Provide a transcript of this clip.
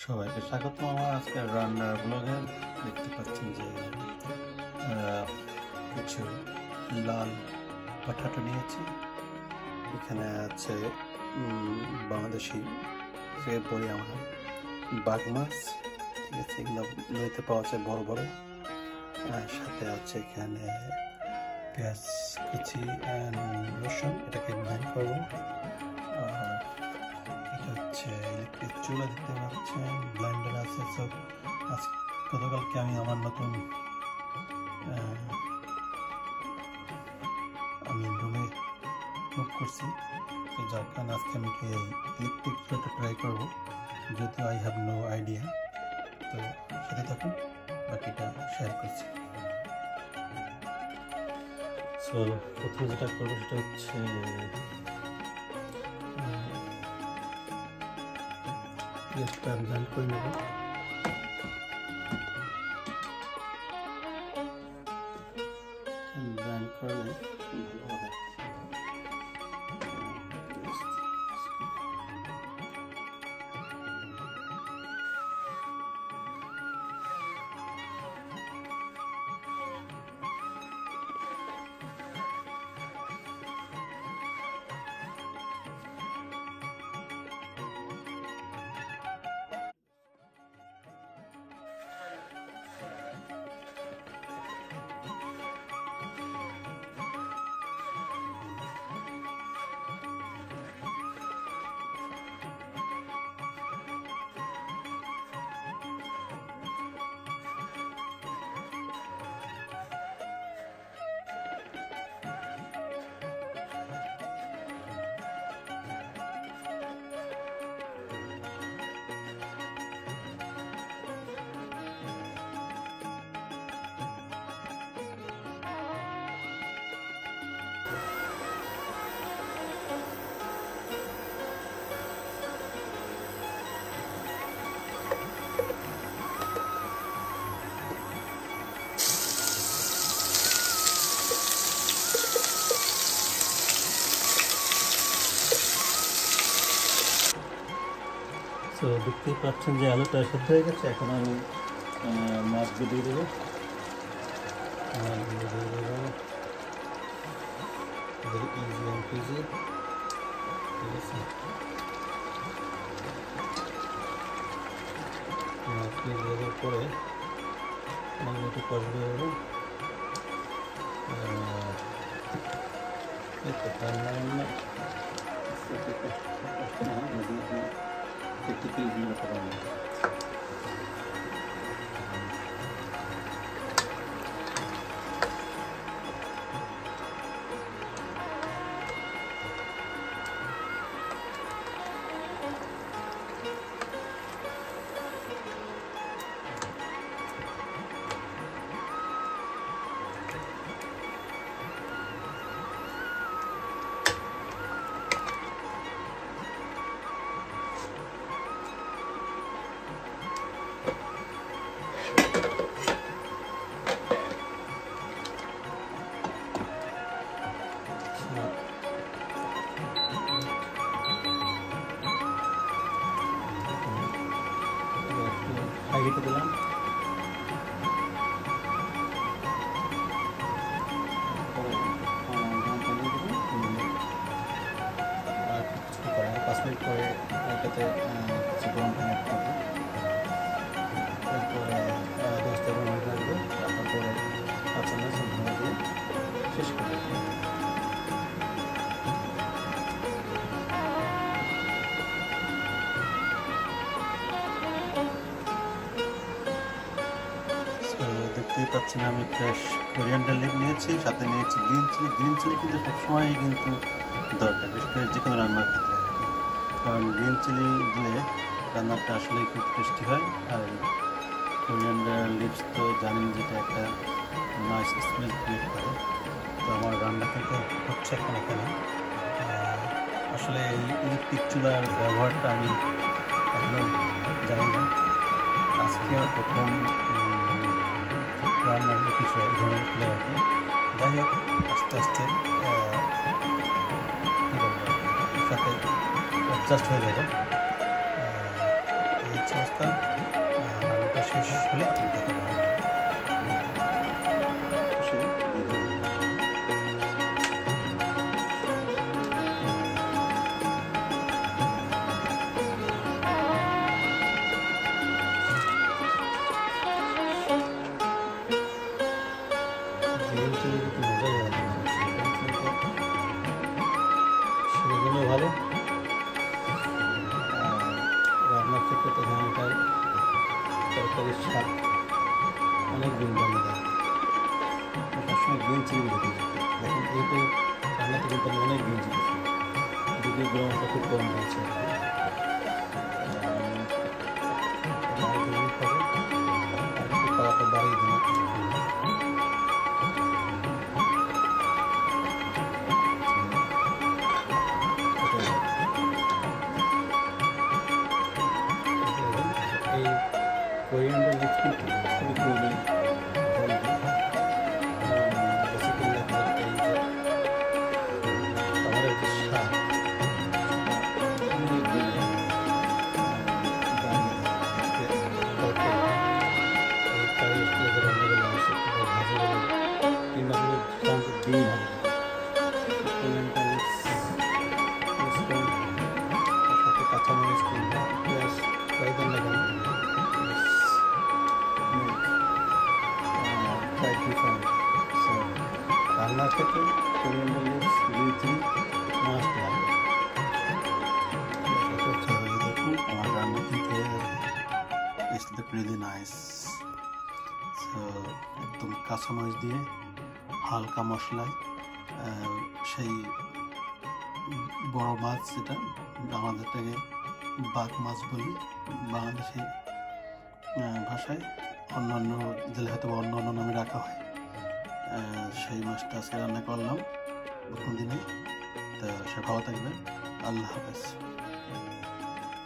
সবাইকে স্বাগত আমার আজকের রান্নার ব্লগে। দেখতে পাচ্ছেন যে কিছু লাল পাঠাটো নিয়েছি। এখানে আছে বাংলাদেশি ফের বলি আমরা বাঘ মাছ, ঠিক আছে, এগুলো নদীতে পাওয়া যায় বড় বড়। সাথে আছে এখানে পেঁয়াজ কুচি রসুন, এটাকে ব্লেন্ড করবো। আর এটা হচ্ছে ইলেকট্রিক চুলা, দেখতে পাচ্ছেন ব্লেন্ডার আছে সব। গতকালকে আমি আমার নতুন রুমে মুভ করছি, তো যার কারণে আজকে আমি এই ইলেকট্রিক চুলাটা ট্রাই করবো, যদিও আই হ্যাভ নো আইডিয়া। তো সাথে থাকুন, বাকিটা শেয়ার করছি। সো প্রথমে যেটা করবো সেটা হচ্ছে পেঁয়াজটা ব্লেন্ড করে নেব। ব্লেন্ড করলে ভালো হবে। তো দেখতেই পাচ্ছেন যে আলুটা সেদ্ধ হয়ে গেছে। এখন আমি মাছগুলো দিয়ে দেবো। ভেরি ইজি অ্যান্ড ইজি, ঠিক আছে। মাছগুলো দিয়ে দেওয়ার পরে একটু কষবে দেবো। হাইতে দিলাম। আর 5 মিনিট পরে এটাতে কিছু গরম পানি অ্যাড করবো। এরপরে 10-15 মিনিট লাগবে। তারপরে কাঁচা মাছ দিয়ে শেষ করে দেবো। দেখতেই পাচ্ছেন আমি ফ্রেশ কোরিয়ান্ডার লিভ নিয়েছি, সাথে নিয়েছি গ্রিন চিলি। গ্রিন চিলি কিন্তু সবসময় কিন্তু দরকার, বিশেষ করে যে কোনো রান্নার ক্ষেত্রে, কারণ গ্রিন চিলি দিলে রান্নাটা আসলে খুব টেস্টি হয়। আর কোরিয়ান্ডার লিভস তো জানেন যেটা একটা নাইস স্মেল ক্রিয়েট করে। তো আমার রান্না কিন্তু হচ্ছে এখানে। আসলে এই ইলেকট্রিক চুলার ব্যবহারটা আমি এখনও জানি না, আজকে প্রথম রান্নার কিছু ধরনের খুলে রাখি। যাই হোক, আস্তে আস্তে কী বলবো, সাথে অ্যাডজাস্ট হয়ে যাবে। এই হচ্ছে অবস্থা। রান্নাটা শেষ হলে দেখা হবে। সেজন্য ভালো। রান্নার ক্ষেত্রে তো এটাই তরকারির স্বাদ অনেক গুণ বাড়িয়ে দেয়। সবসময় গ্রিন চিলি রেখে দেখেন এইটাই রান্নাতে কিন্তু আমি অনেক গ্রিন চিলি যদিও গ্রামটা খুব কম হয়েছে। পাওয়াটা বাড়িয়ে দিন। এই কোরিয়ান্ডার লিভ কিন্তু খুবই খুবই খাবারের যে স্বাদ কাঁচামরিচ কিংবা পেঁয়াজ বাইদান লাগানো রান্নার ক্ষেত্রে coriander leaves green chilli must লাগবে। দেখুন আমার রান্না কিন্তু taste look really nice. So একদম কাঁচামরিচ দিয়ে হালকা মশলায় সেই বড় মাছ, যেটা আমাদেরটাকে বাঘ মাছ বলি বাংলাদেশি ভাষায়, অন্যান্য জেলে হয়তো অন্য অন্য নামে রাখা হয়, সেই মাছটা আজকে রান্না করলাম প্রথম দিনে। তো সে ভালো থাকবে। আল্লাহ হাফেজ।